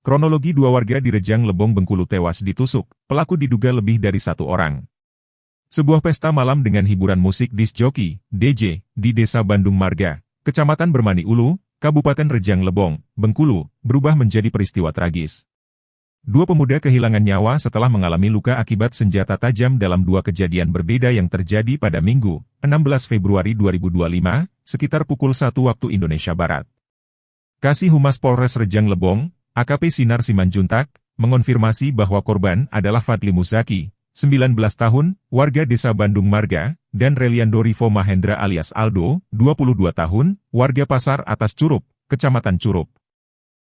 Kronologi dua warga di Rejang Lebong, Bengkulu tewas ditusuk, pelaku diduga lebih dari satu orang. Sebuah pesta malam dengan hiburan musik disc joki, DJ, di Desa Bandung Marga, Kecamatan Bermani Ulu, Kabupaten Rejang Lebong, Bengkulu, berubah menjadi peristiwa tragis. Dua pemuda kehilangan nyawa setelah mengalami luka akibat senjata tajam dalam dua kejadian berbeda yang terjadi pada Minggu, 16 Februari 2025, sekitar pukul 1 waktu Indonesia Barat. Kasih Humas Polres Rejang Lebong, AKP Sinar Simanjuntak, mengonfirmasi bahwa korban adalah Fadli Muzaki, 19 tahun, warga Desa Bandung Marga, dan Reliando Rivo Mahendra alias Aldo, 22 tahun, warga Pasar Atas Curup, Kecamatan Curup.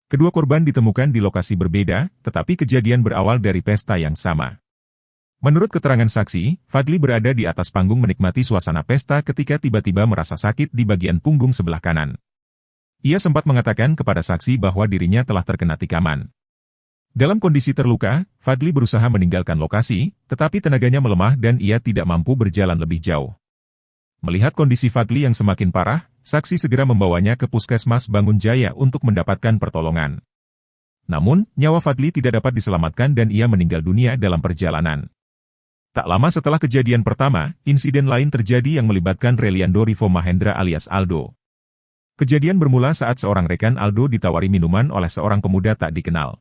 Kedua korban ditemukan di lokasi berbeda, tetapi kejadian berawal dari pesta yang sama. Menurut keterangan saksi, Fadli berada di atas panggung menikmati suasana pesta ketika tiba-tiba merasa sakit di bagian punggung sebelah kanan. Ia sempat mengatakan kepada saksi bahwa dirinya telah terkena tikaman. Dalam kondisi terluka, Fadli berusaha meninggalkan lokasi, tetapi tenaganya melemah dan ia tidak mampu berjalan lebih jauh. Melihat kondisi Fadli yang semakin parah, saksi segera membawanya ke Puskesmas Bangun Jaya untuk mendapatkan pertolongan. Namun, nyawa Fadli tidak dapat diselamatkan dan ia meninggal dunia dalam perjalanan. Tak lama setelah kejadian pertama, insiden lain terjadi yang melibatkan Reliando Rivo Mahendra alias Aldo. Kejadian bermula saat seorang rekan Aldo ditawari minuman oleh seorang pemuda tak dikenal.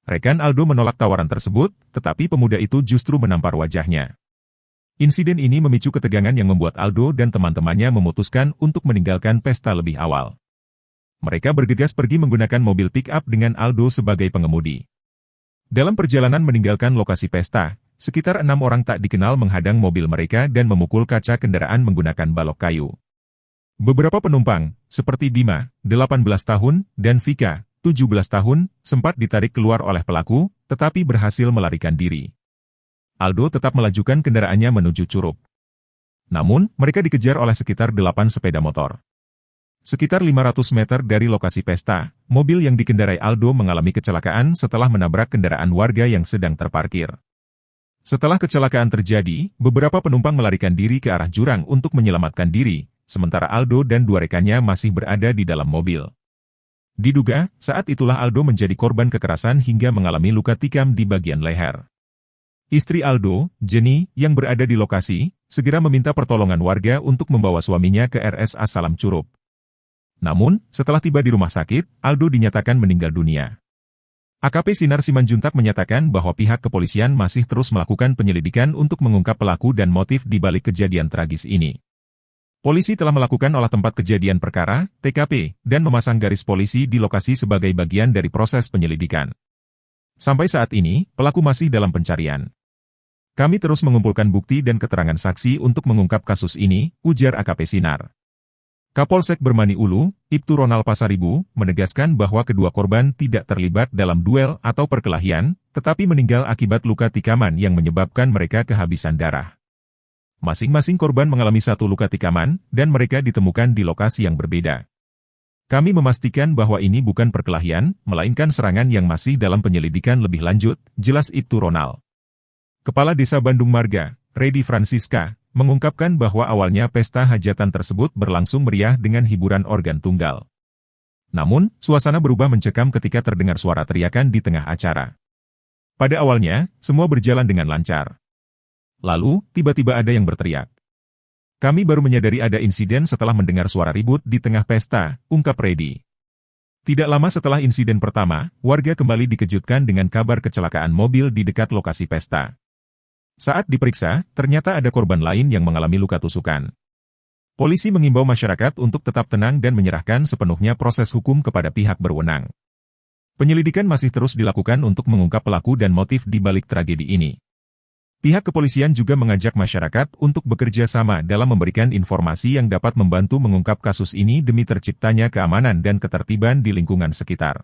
Rekan Aldo menolak tawaran tersebut, tetapi pemuda itu justru menampar wajahnya. Insiden ini memicu ketegangan yang membuat Aldo dan teman-temannya memutuskan untuk meninggalkan pesta lebih awal. Mereka bergegas pergi menggunakan mobil pick-up dengan Aldo sebagai pengemudi. Dalam perjalanan meninggalkan lokasi pesta, sekitar 6 orang tak dikenal menghadang mobil mereka dan memukul kaca kendaraan menggunakan balok kayu. Beberapa penumpang, seperti Bima, 18 tahun, dan Vika, 17 tahun, sempat ditarik keluar oleh pelaku, tetapi berhasil melarikan diri. Aldo tetap melajukan kendaraannya menuju Curup. Namun, mereka dikejar oleh sekitar 8 sepeda motor. Sekitar 500 meter dari lokasi pesta, mobil yang dikendarai Aldo mengalami kecelakaan setelah menabrak kendaraan warga yang sedang terparkir. Setelah kecelakaan terjadi, beberapa penumpang melarikan diri ke arah jurang untuk menyelamatkan diri, sementara Aldo dan dua rekannya masih berada di dalam mobil. Diduga, saat itulah Aldo menjadi korban kekerasan hingga mengalami luka tikam di bagian leher. Istri Aldo, Jenny, yang berada di lokasi, segera meminta pertolongan warga untuk membawa suaminya ke RSA Salam Curup. Namun, setelah tiba di rumah sakit, Aldo dinyatakan meninggal dunia. AKP Sinar Simanjuntak menyatakan bahwa pihak kepolisian masih terus melakukan penyelidikan untuk mengungkap pelaku dan motif di balik kejadian tragis ini. Polisi telah melakukan olah tempat kejadian perkara, TKP, dan memasang garis polisi di lokasi sebagai bagian dari proses penyelidikan. Sampai saat ini, pelaku masih dalam pencarian. Kami terus mengumpulkan bukti dan keterangan saksi untuk mengungkap kasus ini, ujar AKP Sinar. Kapolsek Bermani Ulu, Ibtu Ronald Pasaribu, menegaskan bahwa kedua korban tidak terlibat dalam duel atau perkelahian, tetapi meninggal akibat luka tikaman yang menyebabkan mereka kehabisan darah. Masing-masing korban mengalami satu luka tikaman, dan mereka ditemukan di lokasi yang berbeda. Kami memastikan bahwa ini bukan perkelahian, melainkan serangan yang masih dalam penyelidikan lebih lanjut, jelas Ibtu Ronald. Kepala Desa Bandung Marga, Redi Francisca, mengungkapkan bahwa awalnya pesta hajatan tersebut berlangsung meriah dengan hiburan organ tunggal. Namun, suasana berubah mencekam ketika terdengar suara teriakan di tengah acara. Pada awalnya, semua berjalan dengan lancar. Lalu, tiba-tiba ada yang berteriak. Kami baru menyadari ada insiden setelah mendengar suara ribut di tengah pesta, ungkap Redi. Tidak lama setelah insiden pertama, warga kembali dikejutkan dengan kabar kecelakaan mobil di dekat lokasi pesta. Saat diperiksa, ternyata ada korban lain yang mengalami luka tusukan. Polisi mengimbau masyarakat untuk tetap tenang dan menyerahkan sepenuhnya proses hukum kepada pihak berwenang. Penyelidikan masih terus dilakukan untuk mengungkap pelaku dan motif di balik tragedi ini. Pihak kepolisian juga mengajak masyarakat untuk bekerja sama dalam memberikan informasi yang dapat membantu mengungkap kasus ini demi terciptanya keamanan dan ketertiban di lingkungan sekitar.